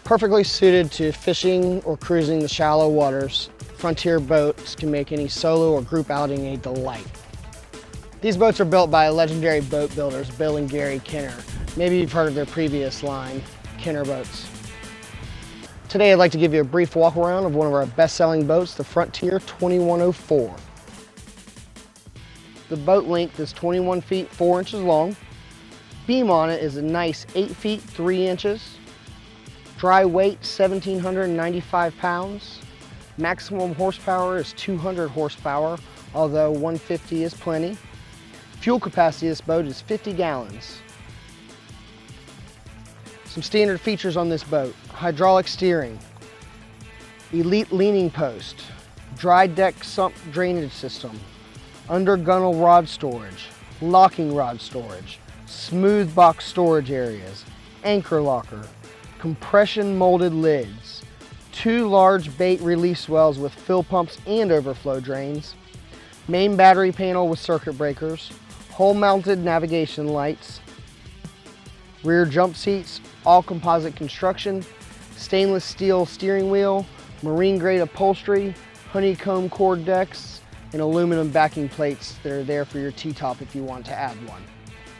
Perfectly suited to fishing or cruising the shallow waters, Frontier boats can make any solo or group outing a delight. These boats are built by legendary boat builders Bill and Gary Kinner. Maybe you've heard of their previous line, Kinner Boats. Today I'd like to give you a brief walk around of one of our best-selling boats, the Frontier 2104. The boat length is 21 feet 4 inches long. Beam on it is a nice 8 feet 3 inches. Dry weight 1,795 pounds. Maximum horsepower is 200 horsepower, although 150 is plenty. Fuel capacity of this boat is 50 gallons. Some standard features on this boat: hydraulic steering, elite leaning post, dry deck sump drainage system, under gunnel rod storage, locking rod storage, smooth box storage areas, anchor locker, compression molded lids, 2 large bait release wells with fill pumps and overflow drains, main battery panel with circuit breakers, hull mounted navigation lights, rear jump seats, all composite construction, stainless steel steering wheel, marine grade upholstery, honeycomb cord decks, and aluminum backing plates that are there for your T-top if you want to add one.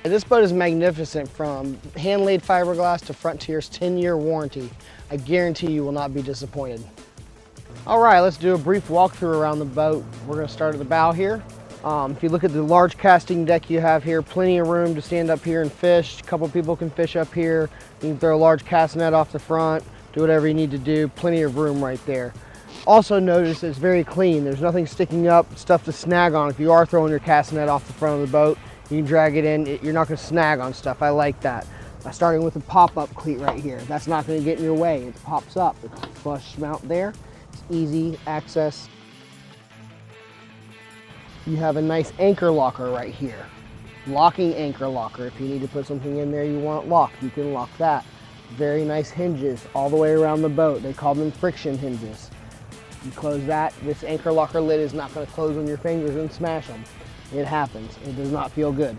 This boat is magnificent, from hand-laid fiberglass to Frontier's 10-year warranty. I guarantee you will not be disappointed. All right, let's do a brief walkthrough around the boat. We're going to start at the bow here. If you look at the large casting deck you have here, plenty of room to stand up here and fish. A couple people can fish up here. You can throw a large cast net off the front, do whatever you need to do. Plenty of room right there. Also notice it's very clean. There's nothing sticking up, stuff to snag on. If you are throwing your cast net off the front of the boat, you can drag it in. You're not going to snag on stuff. I like that. Starting with a pop-up cleat right here. That's not going to get in your way. It pops up. It's a flush mount there. It's easy access. You have a nice anchor locker right here. Locking anchor locker. If you need to put something in there you want locked, you can lock that. Very nice hinges all the way around the boat. They call them friction hinges. You close that. This anchor locker lid is not going to close on your fingers and smash them. It happens. It does not feel good.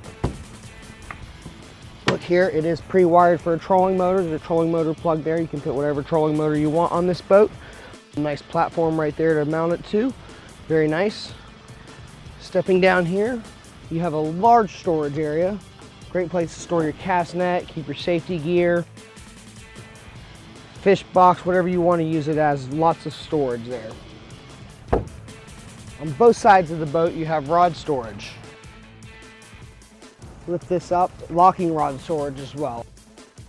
Look here, it is pre-wired for a trolling motor. There's a trolling motor plug there. You can put whatever trolling motor you want on this boat. Nice platform right there to mount it to. Very nice. Stepping down here, you have a large storage area. Great place to store your cast net, keep your safety gear, fish box, whatever you want to use it as. Lots of storage there. On both sides of the boat, you have rod storage. Lift this up, locking rod storage as well.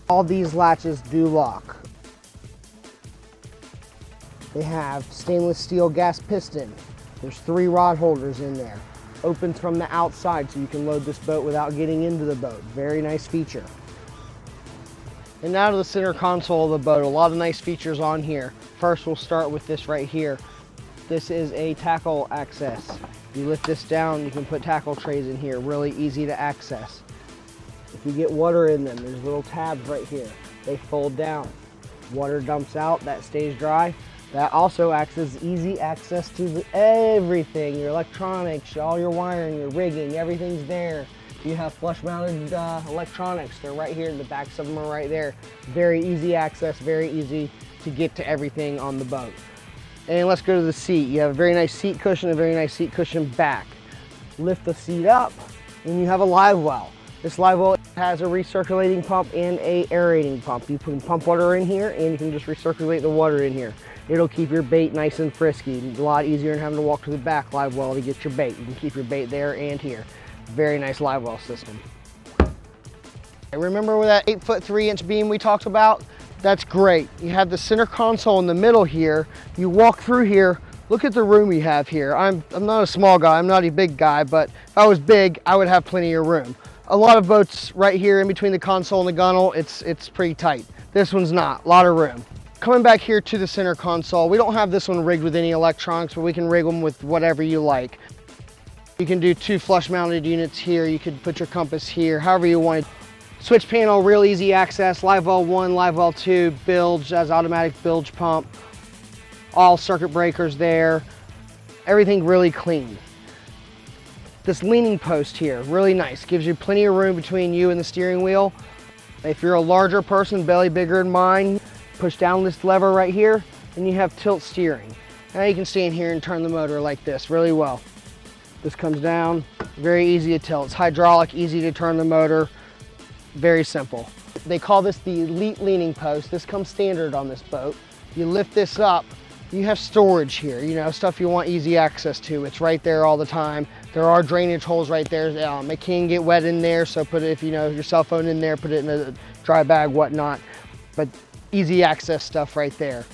All these latches do lock. They have stainless steel gas piston. There's 3 rod holders in there. Opens from the outside so you can load this boat without getting into the boat. Very nice feature. And now to the center console of the boat. A lot of nice features on here. First, we'll start with this right here. This is a tackle access. You lift this down, you can put tackle trays in here. Really easy to access. If you get water in them, there's little tabs right here. They fold down. Water dumps out, that stays dry. That also acts as easy access to everything. Your electronics, all your wiring, your rigging, everything's there. You have flush mounted electronics. They're right here. The backs of them are right there. Very easy access, very easy to get to everything on the boat. And let's go to the seat. You have a very nice seat cushion, a very nice seat cushion back. Lift the seat up and you have a live well. This live well has a recirculating pump and a aerating pump. You can pump water in here and you can just recirculate the water in here. It'll keep your bait nice and frisky. It's a lot easier than having to walk to the back live well to get your bait. You can keep your bait there and here. Very nice live well system. Remember with that 8 3 inch beam we talked about? That's great. You have the center console in the middle here. You walk through here, look at the room you have here. I'm not a small guy, I'm not a big guy, but if I was big, I would have plenty of room. A lot of boats right here in between the console and the gunnel, it's pretty tight. This one's not, a lot of room. Coming back here to the center console, we don't have this one rigged with any electronics, but we can rig them with whatever you like. You can do 2 flush mounted units here. You could put your compass here, however you want. Switch panel, real easy access. Live well 1, live well 2, bilge, has automatic bilge pump. All circuit breakers there. Everything really clean. This leaning post here, really nice. Gives you plenty of room between you and the steering wheel. If you're a larger person, belly bigger than mine, push down this lever right here, and you have tilt steering. Now you can stand here and turn the motor like this really well. This comes down, very easy to tilt. It's hydraulic, easy to turn the motor, very simple. They call this the Elite Leaning Post. This comes standard on this boat. You lift this up, you have storage here, you know, stuff you want easy access to. It's right there all the time. There are drainage holes right there. It can get wet in there, so put it, if you know, your cell phone in there, put it in a dry bag, whatnot. But easy access stuff right there.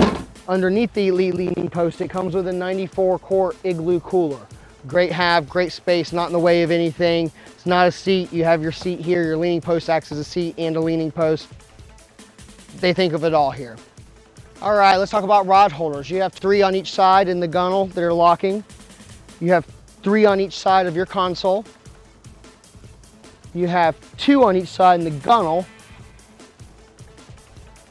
Underneath the Elite Leaning Post, it comes with a 94-quart Igloo cooler. Great have, great space, not in the way of anything. It's not a seat. You have your seat here. Your leaning post acts as a seat and a leaning post. They think of it all here. All right, let's talk about rod holders. You have 3 on each side in the gunnel that are locking. You have 3 on each side of your console. You have 2 on each side in the gunnel.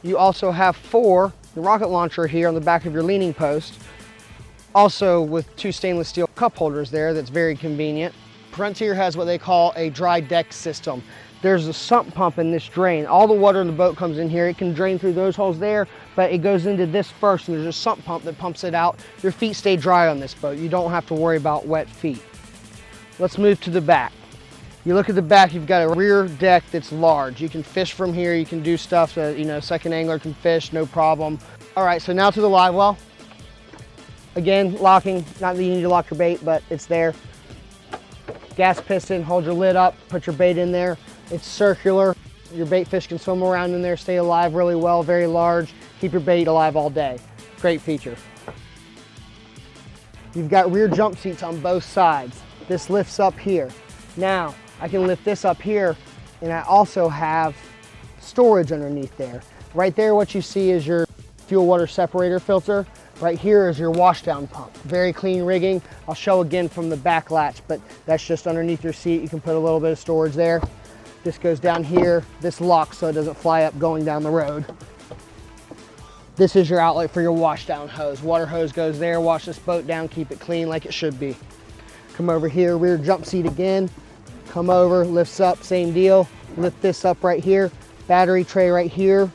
You also have 4, the rocket launcher here on the back of your leaning post. Also with 2 stainless steel cup holders there, that's very convenient. Frontier has what they call a dry deck system. There's a sump pump in this drain. All the water in the boat comes in here. It can drain through those holes there, but it goes into this first, and there's a sump pump that pumps it out. Your feet stay dry on this boat. You don't have to worry about wet feet. Let's move to the back. You look at the back, you've got a rear deck that's large. You can fish from here. You can do stuff that, you know, second angler can fish, no problem. All right, so now to the live well. Again, locking, not that you need to lock your bait, but it's there. Gas piston, hold your lid up, put your bait in there. It's circular. Your bait fish can swim around in there, stay alive really well, very large. Keep your bait alive all day. Great feature. You've got rear jump seats on both sides. This lifts up here. Now, I can lift this up here, and I also have storage underneath there. Right there, what you see is your fuel water separator filter. Right here is your washdown pump. Very clean rigging. I'll show again from the back latch, but that's just underneath your seat. You can put a little bit of storage there. This goes down here. This locks so it doesn't fly up going down the road. This is your outlet for your washdown hose. Water hose goes there. Wash this boat down, keep it clean like it should be. Come over here, rear jump seat again. Come over, lifts up, same deal. Lift this up right here. Battery tray right here.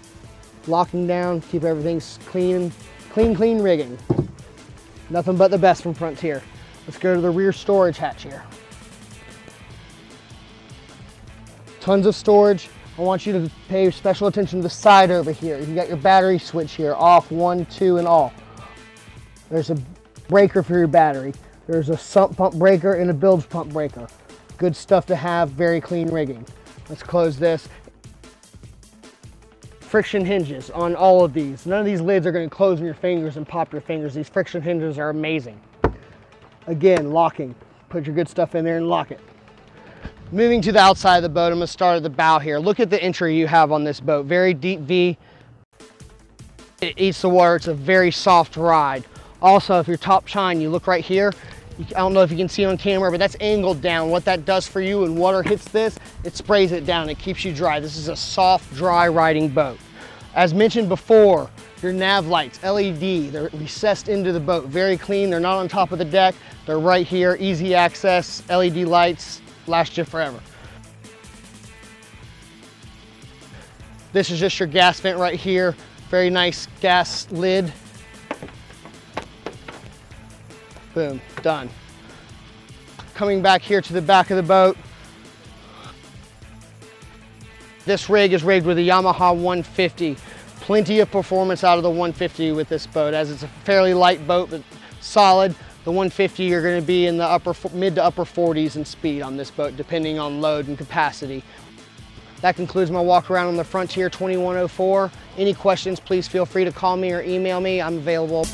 Locking down, keep everything clean. Clean rigging. Nothing but the best from Frontier. Let's go to the rear storage hatch here. Tons of storage. I want you to pay special attention to the side over here. You got your battery switch here, off, 1, 2, and all. There's a breaker for your battery. There's a sump pump breaker and a bilge pump breaker. Good stuff to have, very clean rigging. Let's close this. Friction hinges on all of these. None of these lids are going to close in your fingers and pop your fingers. These friction hinges are amazing. Again, locking. Put your good stuff in there and lock it. Moving to the outside of the boat, I'm going to start at the bow here. Look at the entry you have on this boat. Very deep V. It eats the water. It's a very soft ride. Also, if you're top chine, you look right here. I don't know if you can see on camera, but that's angled down. What that does for you when water hits this, it sprays it down. It keeps you dry. This is a soft, dry riding boat. As mentioned before, your nav lights, LED, they're recessed into the boat. Very clean. They're not on top of the deck. They're right here. Easy access. LED lights last you forever. This is just your gas vent right here. Very nice gas lid. Boom, done. Coming back here to the back of the boat. This rig is rigged with a Yamaha 150. Plenty of performance out of the 150 with this boat, as it's a fairly light boat, but solid. The 150, you're going to be in the mid to upper 40s in speed on this boat, depending on load and capacity. That concludes my walk around on the Frontier 2104. Any questions, please feel free to call me or email me. I'm available.